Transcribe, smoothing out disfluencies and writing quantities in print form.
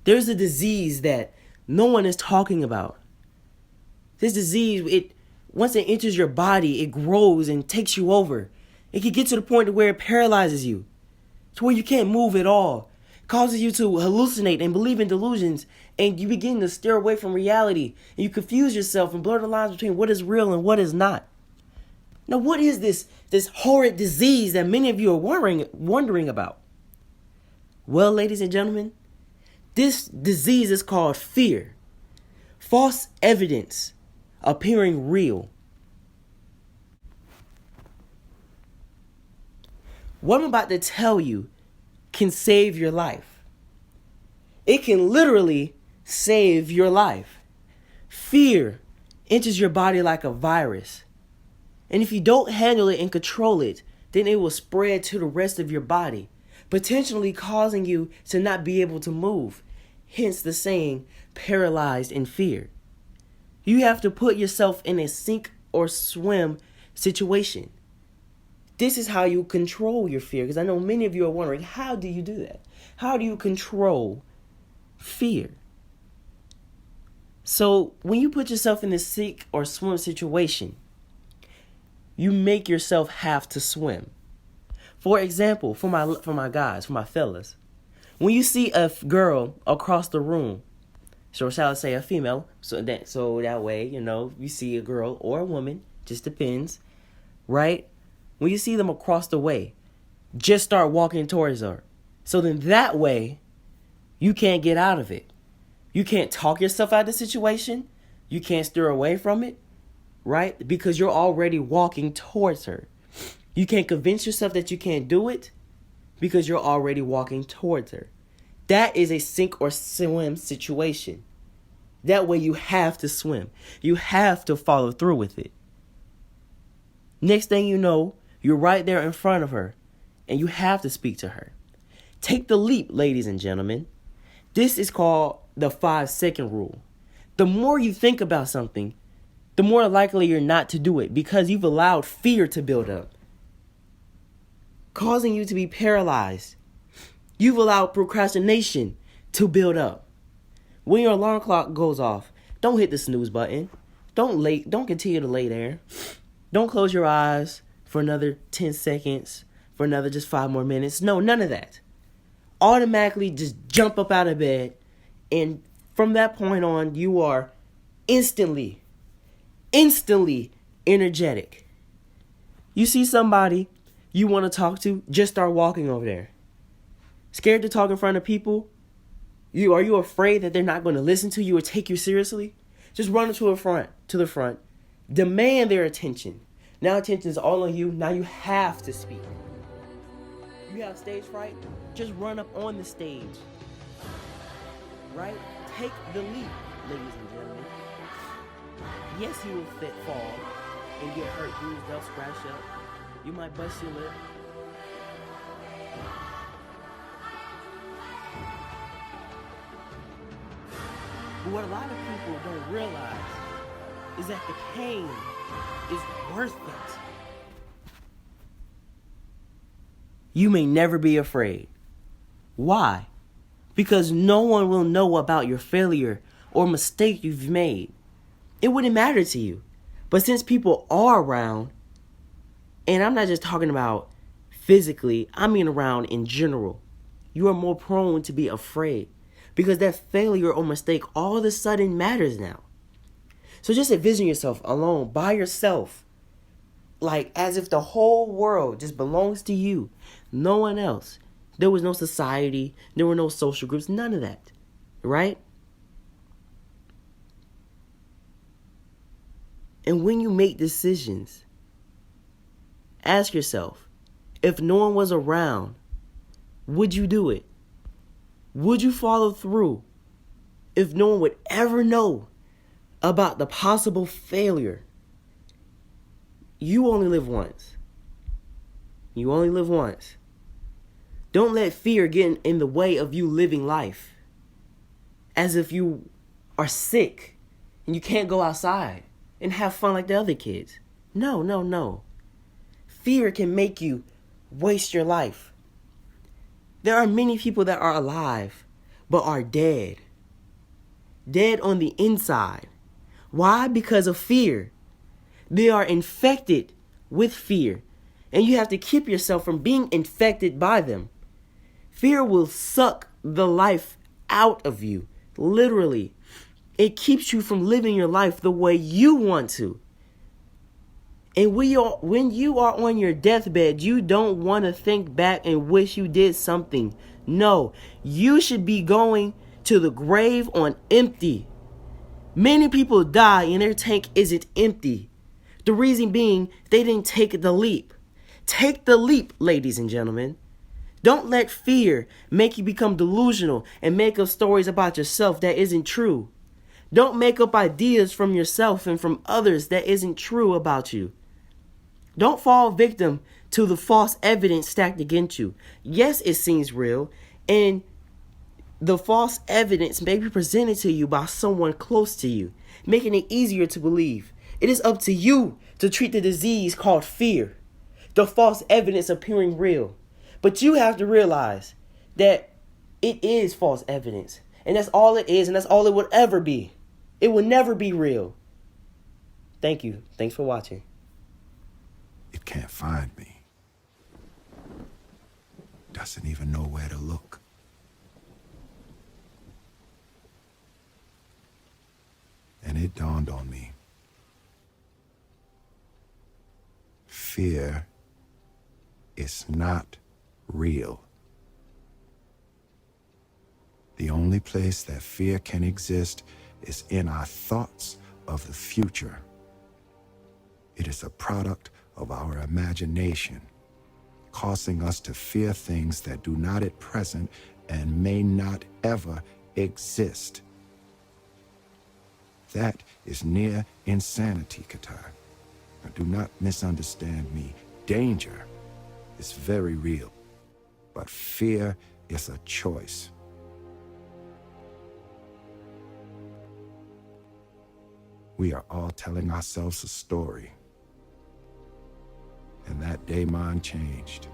There's a disease that no one is talking about. This disease, once it enters your body, it grows and takes you over. It can get to the point where it paralyzes you, to where you can't move at all. It causes you to hallucinate and believe in delusions, and you begin to steer away from reality, and you confuse yourself and blur the lines between what is real and what is not. Now, what is this horrid disease that many of you are wondering about? Well, ladies and gentlemen, this disease is called fear. False evidence appearing real. What I'm about to tell you can save your life. It can literally save your life. Fear enters your body like a virus. And if you don't handle it and control it, then it will spread to the rest of your body, potentially causing you to not be able to move. Hence the saying, paralyzed in fear. You have to put yourself in a sink or swim situation. This is how you control your fear, because I know many of you are wondering, how do you do that? How do you control fear? So when you put yourself in this sink or swim situation, you make yourself have to swim. For example, for my guys, for my fellas, when you see a girl across the room, so shall I say a female, so that way, you see a girl or a woman, just depends, right? When you see them across the way, just start walking towards her. So then that way, you can't get out of it. You can't talk yourself out of the situation. You can't steer away from it, right? Because you're already walking towards her. You can't convince yourself that you can't do it because you're already walking towards her. That is a sink or swim situation. That way you have to swim. You have to follow through with it. Next thing you know, you're right there in front of her and you have to speak to her. Take the leap, ladies and gentlemen. This is called the 5-second rule. The more you think about something, the more likely you're not to do it because you've allowed fear to build up, causing you to be paralyzed. You've allowed procrastination to build up. When your alarm clock goes off, don't hit the snooze button. Don't continue to lay there. Don't close your eyes for another 10 seconds, for another just 5 more minutes. No, none of that. Automatically just jump up out of bed, and from that point on, you are instantly energetic. You see somebody you want to talk to, just start walking over there. Scared to talk in front of people? Are you afraid that they're not going to listen to you or take you seriously? Just run to the front. Demand their attention. Now attention is all on you. Now you have to speak. You have stage fright? Just run up on the stage. Right? Take the leap, ladies and gentlemen. Yes, you will fall and get hurt, bruised up, scratched up. You might bust your lip. But what a lot of people don't realize is that the pain is worth it. You may never be afraid. Why? Because no one will know about your failure or mistake you've made. It wouldn't matter to you. But since people are around, and I'm not just talking about physically, I mean around in general, you are more prone to be afraid. Because that failure or mistake all of a sudden matters now. So just envision yourself alone, by yourself. Like as if the whole world just belongs to you. No one else. There was no society. There were no social groups. None of that. Right? And when you make decisions, ask yourself, if no one was around, would you do it? Would you follow through if no one would ever know about the possible failure? You only live once. You only live once. Don't let fear get in the way of you living life as if you are sick and you can't go outside and have fun like the other kids. No. Fear can make you waste your life. There are many people that are alive but are dead. Dead on the inside. Why? Because of fear. They are infected with fear, and you have to keep yourself from being infected by them. Fear will suck the life out of you, literally. It keeps you from living your life the way you want to. And when you are on your deathbed, you don't want to think back and wish you did something. No, you should be going to the grave on empty. Many people die and their tank isn't empty. The reason being, they didn't take the leap. Take the leap, ladies and gentlemen. Don't let fear make you become delusional and make up stories about yourself that isn't true. Don't make up ideas from yourself and from others that isn't true about you. Don't fall victim to the false evidence stacked against you. Yes, it seems real, and the false evidence may be presented to you by someone close to you, making it easier to believe. It is up to you to treat the disease called fear, the false evidence appearing real. But you have to realize that it is false evidence, and that's all it is, and that's all it would ever be. It will never be real. Thank you. Thanks for watching. It can't find me. Doesn't even know where to look. And it dawned on me. Fear is not real. The only place that fear can exist is in our thoughts of the future. It is a product of our imagination, causing us to fear things that do not at present and may not ever exist. That is near insanity, Qatar. Now, do not misunderstand me. Danger is very real, but fear is a choice. We are all telling ourselves a story. And that day mine changed.